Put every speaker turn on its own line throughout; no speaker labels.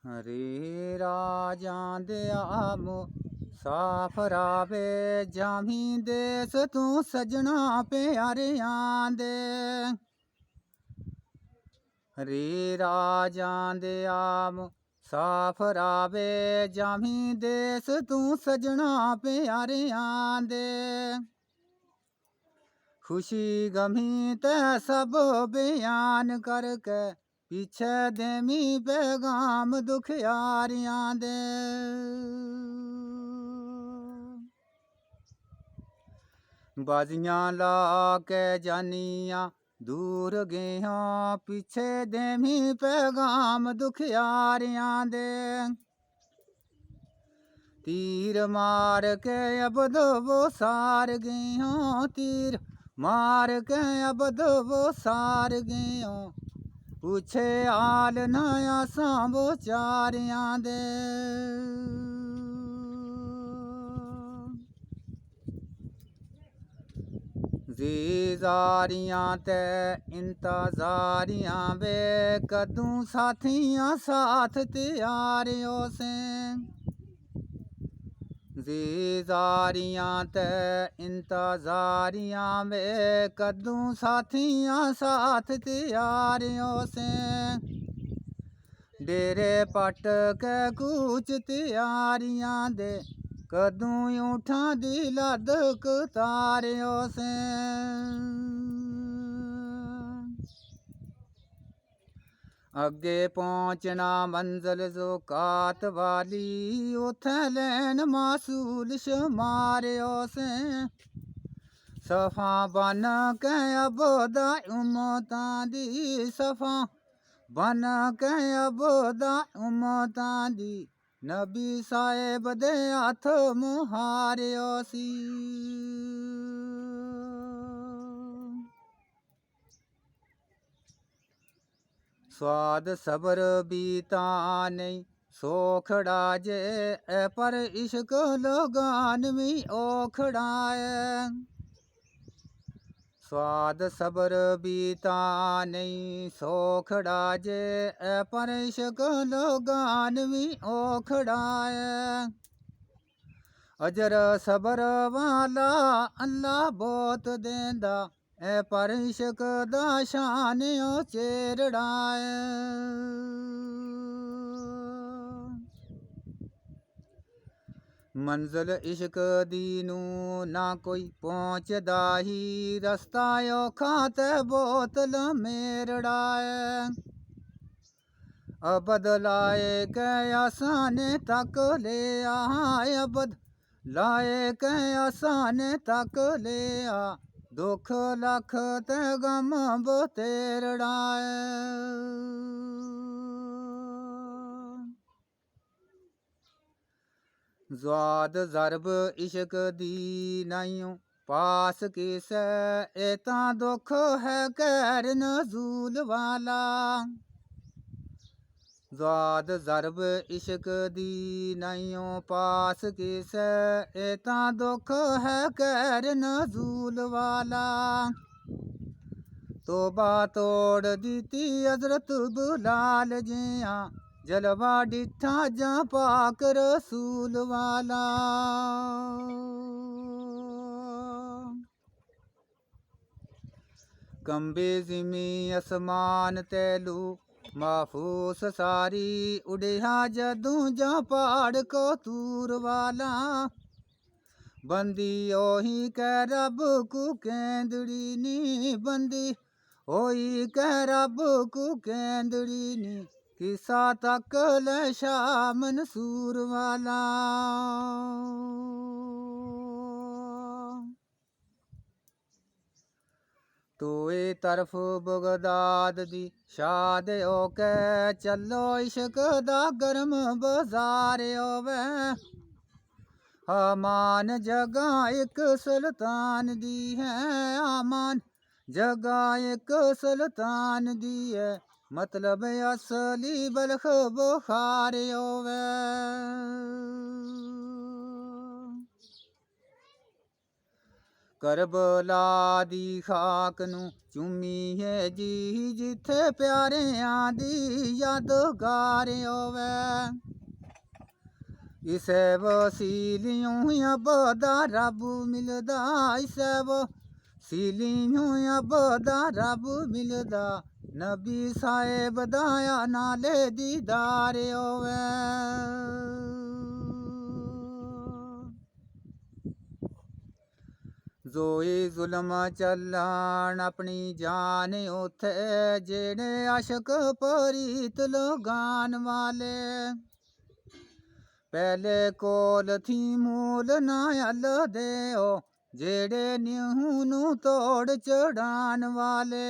हरे राजां दे आमो साफरावे जामी देस तू सजना प्यारियां दे। हरे राजां दे आमो साफरावे जामी देस तू सजना प्यारियां दे। खुशी गमी ते सब बयान करके पीछे देमी पैगाम दुखियारियां दे। बाजियां ला के जानियां दूर गया पीछे देमी पैगाम दुखियारियां दे। तीर मार के अब दो सार गया तीर मार के अब दो सार गया पूछे आल नया सांबो चारियां दे। जीजारियां ते इंतजारियां वे कदू साथियां साथ त्यारियों से। जीजारियां ते इंतजारियां वे कदू साथियां साथ त्यारियों से। डेरे पट के कूच त्यारियां दे कदू ऊँठा दी लदक तारियों से। अगे पहुँचना मंजिल जो कात वाली उथे लैन मासूल शुमारियों से। सफा बन के अबोदा उमतां दी सफा बन के अबोदा उमतां दी नबी साहेब दे हथ मुहारियो सी। स्वाद सबर बीता नहीं सोखड़ा जे पर इश्क लोगान में ओखड़ाए। स्वाद सबर बीता नहीं सोखड़ा जे पर इश्क लोगान में ओखड़ाए। अजर सबर वाला अल्लाह बहुत देंदा पर इश्क दा शान ओ चेरड़ाए। मंजिल इश्क दी नू ना कोई पहुँचदा ही रस्ता औखा ते बोतल मेरड़ाए। अबद लाए के आसाने तक ले आए अबद लाए के आसाने तक ले आ दुख लख ते गम बतेरड़ाए। ज़्वाद ज़रब इश्क दी नाइयों पास किसे एता दुख है कैर नजूल वाला। ज़्वाद ज़रब इश्क दी नाइयों पास किसे एता दुख है कैर नजूल वाला। तोबा तोड़ दीती हजरत बुलाल जिया जलवा डिठा जा पाक रसूल वाला। कंबे जिमी असमान तैलू महफूस सारी उड़िया जदू जा पहाड़ को तूर वाला। बंदी ओही कै रब को केंदड़ी नी बंदी ओही कै रब को केंदड़ी नी किसा तक ले शाह मंसूर वाला। तोए तरफ बगदाद दी शाद ओके चलो इश्क दा गर्म बाजार होवे। अमान जगह एक सुल्तान दी है अमान जगह एक सुल्तान दी है मतलब असली बलख बुखार होवे। ਕਰਬਲਾ ਦੀ ਖਾਕ ਨੂੰ ਚੁੰਮੀਏ ਜੀ, ਜਿੱਥੇ ਪਿਆਰਿਆਂ ਦੀ ਯਾਦਗਾਰ ਹੋਵੇ। ਇਸੇ ਵਸੀਲਿਓਂ ਅਬਦਾ ਰੱਬ ਮਿਲਦਾ, ਇਸੇ ਵਸੀਲਿਓਂ ਅਬਦਾ ਰੱਬ ਮਿਲਦਾ। ਨਬੀ ਸਾਹਿਬ ਦਾ ਨਾਲੇ ਦੀਦਾਰ ਹੋਵੇ। ਜ਼ੋਈ ਜ਼ੁਲਮ ਚੱਲਣ ਆਪਣੀ ਜਾਨ ਉਥੇ, ਜਿਹੜੇ ਆਸ਼ਕ ਪ੍ਰੀਤ ਲਗਾਨ ਵਾਲੇ। ਪਹਿਲੇ ਕੋਲ ਥੀ ਮੂਲ ਨਾ ਹਲ ਦੇਓ, ਜਿਹੜੇ ਨਿਹੂ ਨੂੰ ਤੋੜ ਚੜਾਨ ਵਾਲੇ।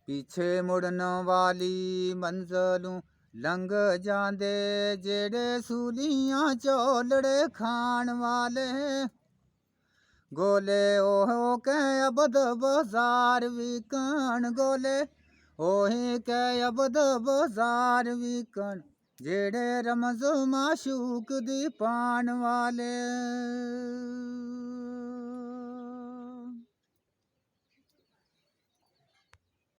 ਪਿੱਛੇ ਮੁੜਨ ਵਾਲੀ ਮੰਜ਼ਲੋਂ ਲੰਘ ਜਾਂਦੇ, ਜਿਹੜੇ ਸੂਲੀਆਂ ਝੋਲੜੇ ਖਾਣ ਵਾਲੇ। ਗੋਲੇ ਉਹ ਕਹਿ ਅਬਦ ਬਾਜ਼ਾਰ ਵਿਕਣ, ਗੋਲੇ ਉਹੀ ਕਹਿ ਅਬਦ ਬਾਜ਼ਾਰ ਵਿਕਣ, ਜਿਹੜੇ ਰਮਜ਼ ਮਾਸ਼ੂਕ ਦੀ ਪਾਣ ਵਾਲੇ।